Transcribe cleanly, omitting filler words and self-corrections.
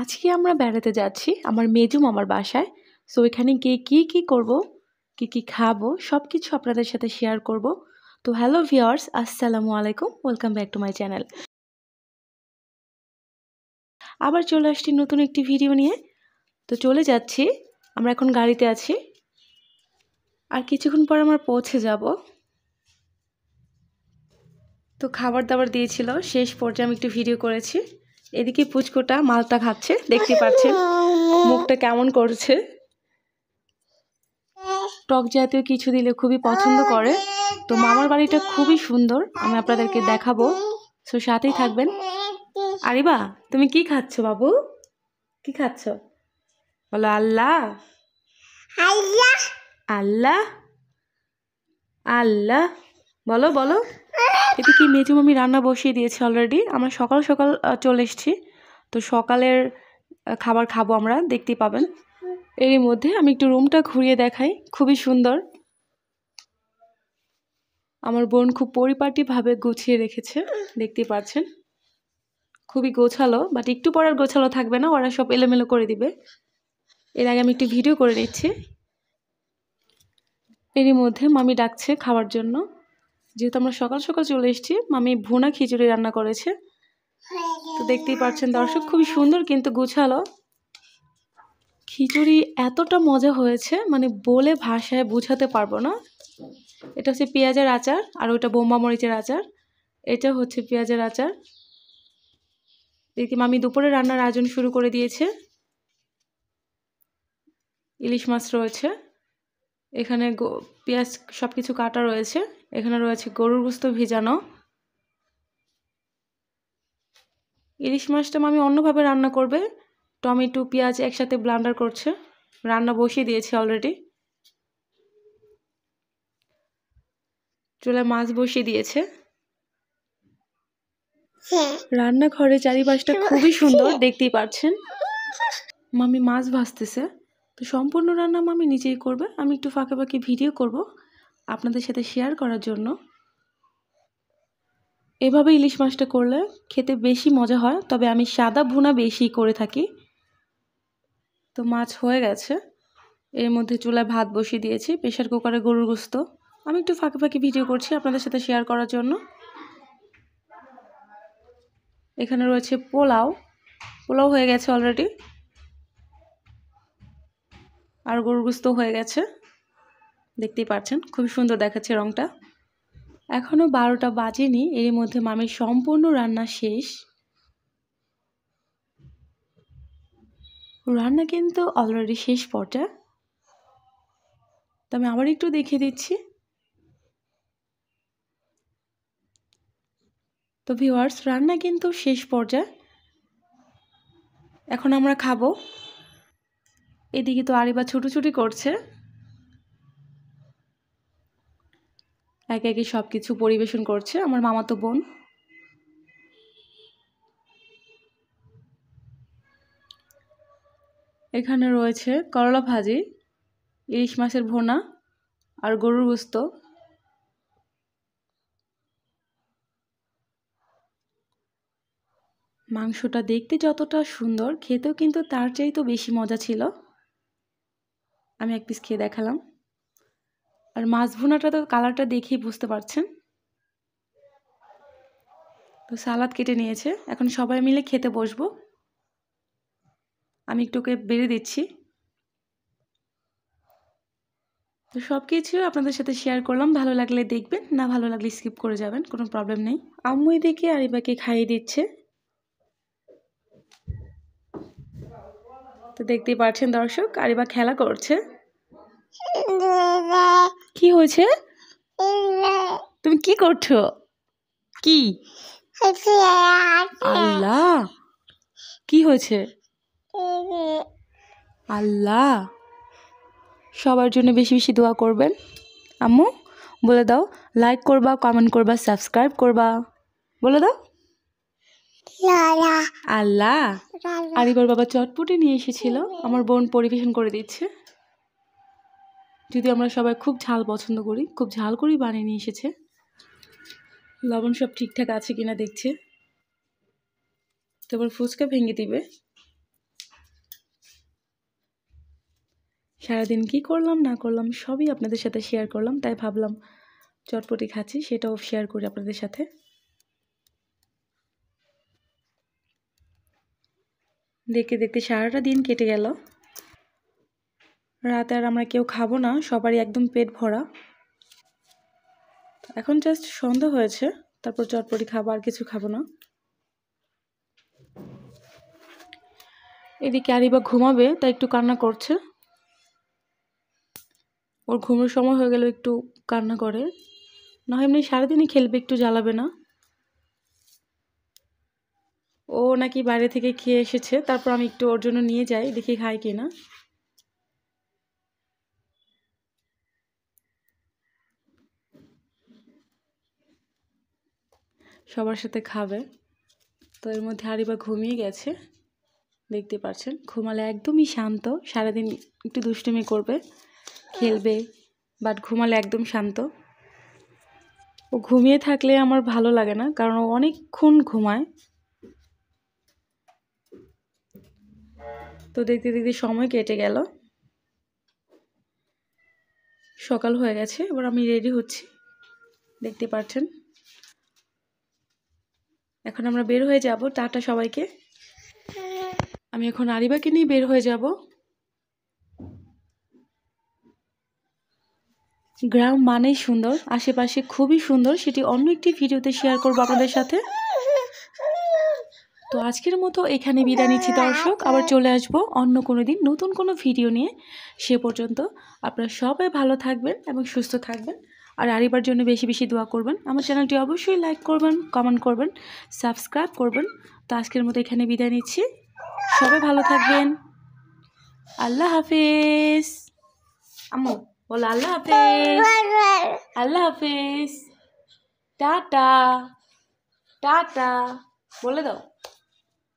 আজকে আমরা বেড়াতে যাচ্ছি আমার মেজো মামার বাসায়। সো এখানে গিয়ে কি করব, কি খাবো সবকিছু আপনাদের সাথে শেয়ার করব। তো হ্যালো ভিউয়ার্স, আসসালামু আলাইকুম, welcome back to my channel. আবার চলে আসছি নতুন একটি ভিডিও নিয়ে। তো চলে যাচ্ছি, আমরা এখন গাড়িতে আছি, আর কিছুক্ষণ পর আমরা পৌঁছে যাব। তো খাবার দাবার দিয়েছিল, শেষ পর্যায়ে আমি একটু ভিডিও করেছি। এদিকে পুচকুটা মালটা খাচ্ছে, দেখতে পাচ্ছেন মুখটা কেমন করছে। টক জাতীয় কিছু দিলে খুবই পছন্দ করে। তো মামার বাড়িটা খুবই সুন্দর, আমি আপনাদেরকে দেখাবো, সো সাথেই থাকবেন। আরিবা, তুমি কি খাচ্ছ বাবু? কি খাচ্ছ? বলো আল্লাহ আল্লাহ আল্লাহ আল্লাহ। বলো বলো। এদিকে মেজু মামি রান্না বসিয়ে দিয়েছে অলরেডি। আমরা সকাল সকাল চলে এসেছি, তো সকালের খাবার খাবো আমরা, দেখতেই পাবেন। এর মধ্যে আমি একটু রুমটা ঘুরিয়ে দেখাই, খুবই সুন্দর। আমার বোন খুব পরিপাটিভাবে গুছিয়ে রেখেছে, দেখতেই পাচ্ছেন। খুবই গোছালো, বাট একটু পর আর গোছালো থাকবে না, ওরা সব এলোমেলো করে দিবে। এর আগে আমি একটু ভিডিও করে নিচ্ছি। এরই মধ্যে মামি ডাকছে খাওয়ার জন্য, যেহেতু আমরা সকাল সকাল চলে এসেছি। মামি ভুনা খিচুড়ি রান্না করেছে, তো দেখতেই পাচ্ছেন দর্শক, খুবই সুন্দর কিন্তু গোছালো। খিচুড়ি এতটা মজা হয়েছে, মানে বলে ভাষায় বোঝাতে পারবো না। এটা হচ্ছে পেঁয়াজের আচার, আর ওইটা বোম্বা মরিচের আচার। এটা হচ্ছে পেঁয়াজের আচার। দেখি মামি দুপুরে রান্নার আয়োজন শুরু করে দিয়েছে। ইলিশ মাছ রয়েছে এখানে, পেঁয়াজ সব কিছু কাটা রয়েছে। এখানে রয়েছে গরুর গোশত ভিজানো। ইলিশ মাছটা মামি অন্যভাবে রান্না করবে, টমেটো পেঁয়াজ একসাথে ব্লেন্ডার করছে। রান্না বসিয়ে দিয়েছে অলরেডি, চুলায় মাছ বসিয়ে দিয়েছে। রান্নাঘরে চারিপাশটা খুবই সুন্দর, দেখতেই পাচ্ছেন। মামি মাছ ভাজতেছে, তো সম্পূর্ণ রান্না মামি নিজেই করবে। আমি একটু ফাঁকে ফাঁকে ভিডিও করব আপনাদের সাথে শেয়ার করার জন্য। এভাবে ইলিশ মাছটা করলে খেতে বেশি মজা হয়, তবে আমি সাদা ভুনা বেশি করে থাকি। তো মাছ হয়ে গেছে, এর মধ্যে চুলায় ভাত বসিয়ে দিয়েছি, প্রেশার কুকারে গরুর গোশত। আমি একটু ফাঁকে ফাঁকে ভিডিও করছি আপনাদের সাথে শেয়ার করার জন্য। এখানে রয়েছে পোলাও, পোলাও হয়ে গেছে অলরেডি, আর গরুর গোশত হয়ে গেছে, দেখতেই পাচ্ছেন খুব সুন্দর দেখাচ্ছে রংটা। এখনো 12টা বাজেনি, এর মধ্যে মামির সম্পূর্ণ রান্না শেষ। রান্না কিন্তু অলরেডি শেষ পর্যায়ে, তো আমি আবার একটু দেখিয়ে দিচ্ছি। তো ভিউয়ার্স, রান্না কিন্তু শেষ পর্যায়ে, এখন আমরা খাবো। এদিকে তো আরিবা ছুটোছুটি করছে, একে একে সব কিছু পরিবেশন করছে আমার মামাতো বোন। এখানে রয়েছে করলা ভাজি, ইলিশ মাছের ভুনা, আর গরুর গোশত। মাংসটা দেখতে যতটা সুন্দর, খেতেও কিন্তু তার চাইতেও বেশি মজা ছিল। আমি এক পিস খেয়ে দেখালাম। আর মাছ ভুনাটা তো কালারটা দেখেই বুঝতে পারছেন। তো সালাদ কেটে নিয়েছে, এখন সবাই মিলে খেতে বসবো। আমি একটুকে বেড়ে দিচ্ছি। তো সব কিছু আপনাদের সাথে শেয়ার করলাম, ভালো লাগলে দেখবেন, না ভালো লাগলে স্কিপ করে যাবেন, কোনো প্রবলেম নেই। আম্মু এদিকে আরিবাকে খাইয়ে দিচ্ছে। তো দেখতেই পাচ্ছেন দর্শক, আরিবা খেলা করছে। কি হয়েছে? তুমি কি করছো? কি? আল্লাহ, কি হয়েছে? আল্লাহ, সবার জন্য বেশি বেশি দোয়া করবেন। আম্মু বলে দাও, লাইক করবা, কমেন্ট করবা, সাবস্ক্রাইব করবা, বলে দাও। আল্লাহ। আরিবার বাবা চটপটি নিয়ে এসেছিল, আমার বোন পরিবেশন করে দিচ্ছে। যদি আমরা সবাই খুব ঝাল পছন্দ করি, খুব ঝাল করেই বানিয়ে নিয়ে এসেছে। লবণ সব ঠিকঠাক আছে কিনা দেখছে, তারপর ফুচকা ভেঙে দিবে। সারাদিন কি করলাম না করলাম সবই আপনাদের সাথে শেয়ার করলাম, তাই ভাবলাম চটপটি খাচ্ছি সেটাও শেয়ার করি আপনাদের সাথে। দেখতে দেখতে সারাটা দিন কেটে গেল। রাতে আর আমরা কেউ খাবো না, সবারই একদম পেট ভরা। এখন জাস্ট সন্ধ্যা হয়েছে, তারপর চটপটি খাবো, আর কিছু খাবো না। এদিকে আরিবা ঘুমাবে, তাই একটু কান্না করছে। ওর ঘুমের সময় হয়ে গেল একটু কান্না করে, না এমনি সারাদিনই খেলবে, একটু জ্বালাবে না। ও নাকি বাইরে থেকে খেয়ে এসেছে, তারপর আমি একটু ওর জন্য নিয়ে যাই, দেখি খায় কিনা। সবার সাথে খাবে। তো এর মধ্যে আরিবা ঘুমিয়ে গেছে, দেখতে পাচ্ছেন। ঘুমালে একদমই শান্ত, সারাদিন একটু দুষ্টুমি করবে, খেলবে, বাট ঘুমালে একদম শান্ত। ও ঘুমিয়ে থাকলে আমার ভালো লাগে না, কারণ ও অনেকক্ষণ ঘুমায়। তো দেখতে দেখতে সময় কেটে গেল, সকাল হয়ে গেছে। এবার আমি রেডি হচ্ছি, দেখতে পাচ্ছেন। এখন আমরা বের হয়ে যাব, টাটা সবাইকে। আমি এখন আরিবাকে নিয়ে বের হয়ে যাব। গ্রাম মানেই সুন্দর, আশেপাশে খুবই সুন্দর, সেটি অন্য একটি ভিডিওতে শেয়ার করবো আপনাদের সাথে। তো আজকের মতো এখানে বিদায় নিচ্ছি দর্শক, আবার চলে আসবো অন্য কোনো দিন নতুন কোনো ভিডিও নিয়ে। সে পর্যন্ত আপনারা সবাই ভালো থাকবেন এবং সুস্থ থাকবেন, আর আরিবার জন্য বেশি বেশি দোয়া করবেন। আমার চ্যানেলটি অবশ্যই লাইক করবেন, কমেন্ট করবেন, সাবস্ক্রাইব করবেন। তো আজকের মতো এখানে বিদায় নিচ্ছি, সবাই ভালো থাকবেন। আল্লাহ হাফেজ। আম্মু বলো আল্লাহ হাফেজ। আল্লাহ হাফেজ, টাটা টাটা বলে দাও।